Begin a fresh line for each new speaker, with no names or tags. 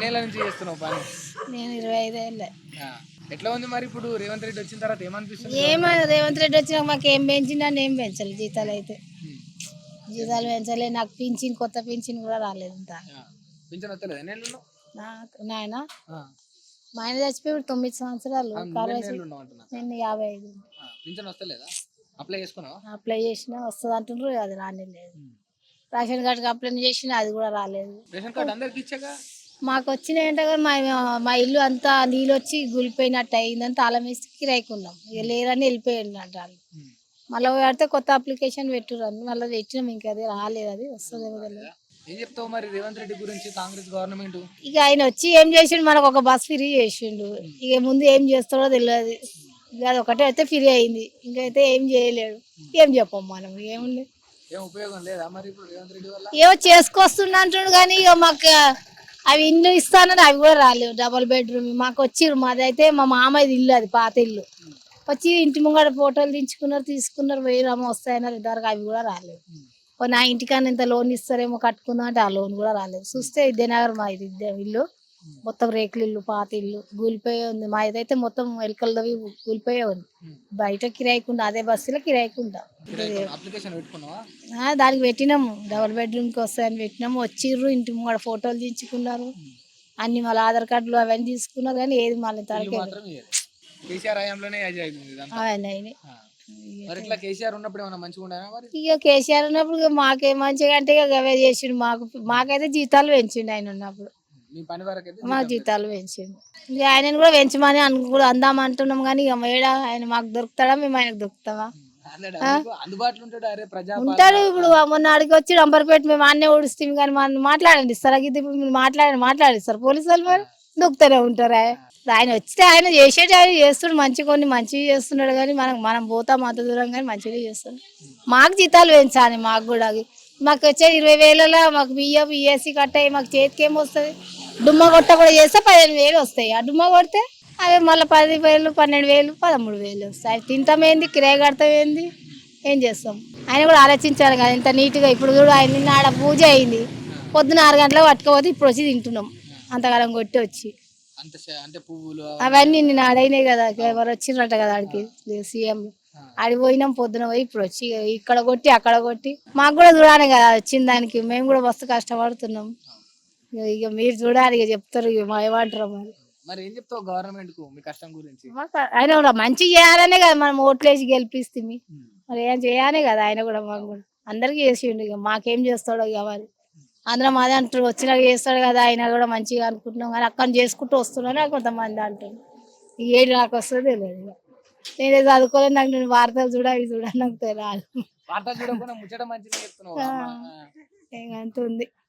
ఎన్నేళ్ల నుంచి చేస్తున్నావు పని?
నేను 25 ఏళ్ళే.
ఆ! ఎట్లా ఉంది మరి ఇప్పుడు రేవంత్ రెడ్డి వచ్చిన తర్వాత ఏమనిపిస్తుంది
ఏమో
గవర్నమెంట్?
రేవంత్ రెడ్డి వచ్చినాక మాకేం పెంచిండని ఏం పెంచలేదు జీతాలు అయితే.
హ్మ్.
జీతాలు పెంచలే, నాకు పింఛన్ కొత్త పింఛన్ కూడా రాలేదు ఇంత.
ఆ! పింఛన్ వస్తలేదా? ఎన్నేళ్లున్నావు?
నాకు నాయన
ఆ!
మా ఆయన చచ్చిపోయి ఇప్పుడు 9 సంవత్సరాలు.
నువ్వెన్నేళ్ళు ఉన్నావు అంటున్నా?
నేను 55
ఆ! పింఛన్ వస్తలేదా? అప్లై చేసుకున్నావా?
అప్లై చేసినా వస్తుంది అంటుండ్రు, అది రానే లేదు.
హ్మ్.
రేషన్ కార్డుకి అప్లై చేసినా అది కూడా రాలేదు.
రేషన్ కార్డు అందరికి ఇచ్చాగా?
మాకు వచ్చినాయంటే కానీ మా మా ఇల్లు అంతా నీళ్ళు వచ్చి కూలిపోయినట్టు అయిందని తాళం వేసి కిరాయికున్నాం. ఇక లేరని వెళ్ళిపోయిందంట వాళ్ళు.
హ్మ్.
మళ్ళీ పెడితే కొత్త అప్లికేషన్ పెట్టుర్రని మళ్ళీ పెట్టినాం, ఇంకా అది రాలేదు, అది వస్తుందేమో తెలియదు.
ఏం చెప్తావు మరి రేవంత్ రెడ్డి గురించి కాంగ్రెస్ గవర్నమెంట్?
ఇక ఆయన వచ్చి ఏం చేసిండు, మనకు ఒక బస్ ఫ్రీ చేసిండు. ఇక ముందు ఏం చేస్తాడో తెలియదు. ఇక అది ఒకటే అయితే ఫ్రీ అయింది, ఇంకైతే ఏం చేయలేడు. ఏం చెప్పం మనం, ఏముంది.
ఏం ఉపయోగం లేదా మరి ఇప్పుడు రేవంత్ రెడ్డి వల్ల?
ఏమో చేసుకొస్తుండ అంటుండు కానీ ఇక మాకు అవి ఇల్లు ఇస్తానని అవి కూడా రాలేవు. డబల్ బెడ్రూమ్ మాకు వచ్చిర్రు, మాది అయితే మా మామయ్యది ఇల్లు, అది పాత ఇల్లు. వచ్చి ఇంటి ముంగడ ఫోటోలు తీసుకున్నారు, 1000 అమ్మ వస్తాయన్నారు, ఇంతవరకు అవి కూడా రాలేవు. నా ఇంటికన్నా ఇంత లోన్ ఇస్తారేమో కట్టుకుందాం అంటే ఆ లోన్ కూడా రాలేదు. చూస్తే విద్యానగర్ మా ఇది ఇల్లు మొత్తం రేకులు ఇల్లు, పాత ఇల్లు కూలిపోయే ఉంది. మా ఇదైతే మొత్తం ఎలుకలవి కూలిపోయే ఉంది. బయట కిరాయికుండా, అదే బస్సులో కిరాయికుండా
అప్లికేషన్ పెట్టుకున్నావా?
దానికి పెట్టినాము, డబుల్ బెడ్రూమ్కి వస్తాయని పెట్టినాము. వచ్చిర్రు, ఇంటి ముంగడ ఫోటోలు దించుకున్నారు, అన్ని మళ్ళీ ఆధార్ కార్డులు అవన్నీ తీసుకున్నారు, కానీ ఏది మళ్ళీ
ఇల్లు మాత్రం ఇయ్యలే. కేసీఆర్ హయాంలోనే అయింది ఇదంతా.
అవన్నీ.
ఆ. మరి ఇట్లా కేసీఆర్ ఉన్నప్పుడు ఏమైనా మంచిగా ఉండేనా మరి?
ఇక కేసీఆర్ ఉన్నప్పుడు ఇక మాకేం మంచిగా అంటే ఇక అవే చేసిండు. మాకైతే జీతాలు పెంచిండు ఆయన ఉన్నప్పుడు.
మీ పని వరకు అయితే
మా జీతాలు పెంచిండు. ఇక ఆయనను కూడా పెంచమని కూడా అందాం అంటున్నాం, కానీ ఇక మేడ ఆయన మాకు దొరుకుతాడా, మేము ఆయనకు దొరుకుతామా?
అందుబాటులో ఉంటాడు. అరే
ఉంటాడు. ఇప్పుడు మొన్న అడిగి వచ్చి నంబర్పేట మేము అన్నే ఊడిస్తాం, కానీ మనం మాట్లాడండి ఇస్తారు. ఇది ఇప్పుడు మీరు మాట్లాడిస్తారు పోలీసు వాళ్ళు, మరి దొక్కుతూనే ఉంటారా? ఆయన వచ్చితే ఆయన చేసేటి ఆయన చేస్తున్నాడు, కొన్ని మంచిగా చేస్తున్నాడు, కానీ మనం పోతాం అంత దూరం, కానీ మంచిగా చేస్తాడు. మాకు జీతాలు పెంచాలి, మాకు కూడా మాకు వచ్చే 20,000 మాకు బియ్యం బిఎస్సి కట్టాయి, మాకు చేతికి ఏమొస్తుంది. డుమ్మ కొట్ట కూడా చేస్తే 15,000 వస్తాయి. ఆ డుమ్మ కొడితే అవి మళ్ళీ 10,000, 12,000, 13,000 వస్తాయి. అవి తింటామేంది, కిరాయి కడతామేంది, ఏం చేస్తాం. ఆయన కూడా ఆలోచించాలి కదా, ఇంత నీట్గా. ఇప్పుడు కూడా ఆయన నిన్న ఆడ పూజ అయింది, పొద్దున 6 గంటలకు పట్టుకపోతే ఇప్పుడు వచ్చి తింటున్నాం, అంతకాలం కొట్టి వచ్చి.
అంటే పువ్వులు
అవన్నీ నిన్న ఆడైనాయి కదా, ఎవరు వచ్చిండ్రట కదా ఆడికి, సీఎం ఆడికి పోయినాం పొద్దున పోయి, ఇప్పుడు వచ్చి ఇక్కడ కొట్టి అక్కడ కొట్టి. మాకు కూడా చూడాలి కదా వచ్చిన దానికి, మేము కూడా మస్తు కష్టపడుతున్నాం. ఇక మీరు చూడాలి, ఇక చెప్తారు, ఇక మా ఏమంటారు మరి.
మరి ఏం చెప్తావు గవర్నమెంట్ కు మీ కష్టం గురించి?
ఆయన కూడా మంచి చేయాలనే కదా మనం ఓట్లేసి గెలిపిస్తే, మరి ఏం చేయాలి కదా ఆయన కూడా. మాకు కూడా అందరికీ చేసిండు, ఇక మాకేం చేస్తాడో ఇక మరి. అందరం అదే అంటారు, వచ్చినాక చేస్తాడు కదా ఆయన కూడా మంచిగా అనుకుంటున్నాం, కానీ అక్కడ చేసుకుంటూ వస్తున్నారని కొంతమంది అంటారు. ఏడు నాకు వస్తుంది తెలియదు. నేనే చదువుకోలేదు, నాకు నేను వార్తలు అవి చూడాలి, నాకు తెలియదు.
వార్తలు చూడకుండా ముచ్చట మంచిగా చెప్తున్నావు.
అంత ఉంది.